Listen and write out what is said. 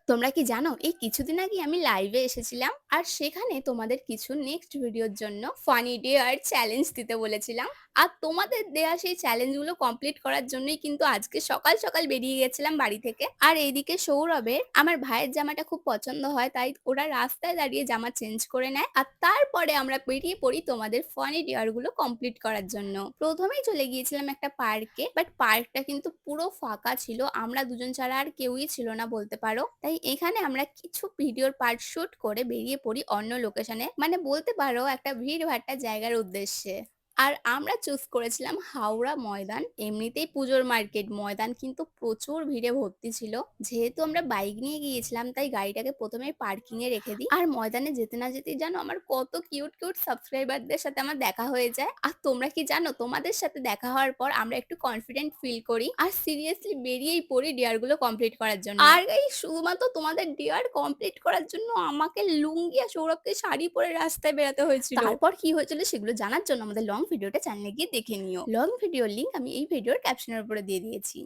তোমরা কি জানো এই কিছুদিন আগে আমি লাইভে এসেছিলাম আর সেখানে তোমাদের কিছু নেক্সট ভিডিওর জন্য ফানি ডে আর চ্যালেঞ্জ দিতে বলেছিলাম। আর তোমাদের দেয়া সেই চ্যালেঞ্জগুলো কমপ্লিট করার জন্যই কিন্তু আজকে সকাল সকাল বেরিয়ে গেছিলাম বাড়ি থেকে। আর এইদিকে সৌরভের আমার ভাইয়ের জামাটা খুব পছন্দ হয়, তাই ওরা রাস্তায় দাঁড়িয়ে জামা চেঞ্জ করে নেয় আর তারপরে আমরা বেরিয়ে পড়ি তোমাদের ফানি ডেয়ার গুলো কমপ্লিট করার জন্য। প্রথমেই চলে গিয়েছিলাম একটা পার্কে, বাট পার্কটা কিন্তু পুরো ফাঁকা ছিল, আমরা দুজন ছাড়া আর কেউই ছিল না বলতে পারো। তাই এখানে আমরা কিছু ভিডিওর পার্ট শুট করে বেরিয়ে পড়ি অন্য লোকেশনে, মানে বলতে পারো একটা ভিড়ভাট্টা জায়গার উদ্দেশ্যে। আর আমরা চুজ করেছিলাম হাওড়া ময়দান। এমনিতেই পুজোর মার্কেট, ময়দান কিন্তু প্রচুর ভিড়ে ভর্তি ছিল। যেহেতু আমরা বাইক নিয়ে গিয়েছিলাম তাই গাড়িটাকে প্রথমেই পার্কিং এ রেখে দিই। আর ময়দানে যেতে না যেতেই জানো আমার কত কিউট কিউট সাবস্ক্রাইবারদের সাথে আমার দেখা হয়ে যায়। আর তোমরা কি জানো তোমাদের সাথে দেখা হওয়ার পর আমরা একটু কনফিডেন্ট ফিল করি আর সিরিয়াসলি বেরিয়েই পড়ি ডিয়ার গুলো কমপ্লিট করার জন্য। আর এই শুধুমাত্র তোমাদের ডিয়ার কমপ্লিট করার জন্য আমাকে লুঙ্গি আর সৌরভকে শাড়ি পরে রাস্তায় বেরাতে হয়েছিল। তারপর কি হয়েছিল সেগুলো জানার জন্য আমাদের লং ভিডিওটা চ্যানেলে গিয়ে দেখে নিও। লং ভিডিওর লিংক আমি এই ভিডিওর ক্যাপশনের উপরে দিয়ে দিয়েছি।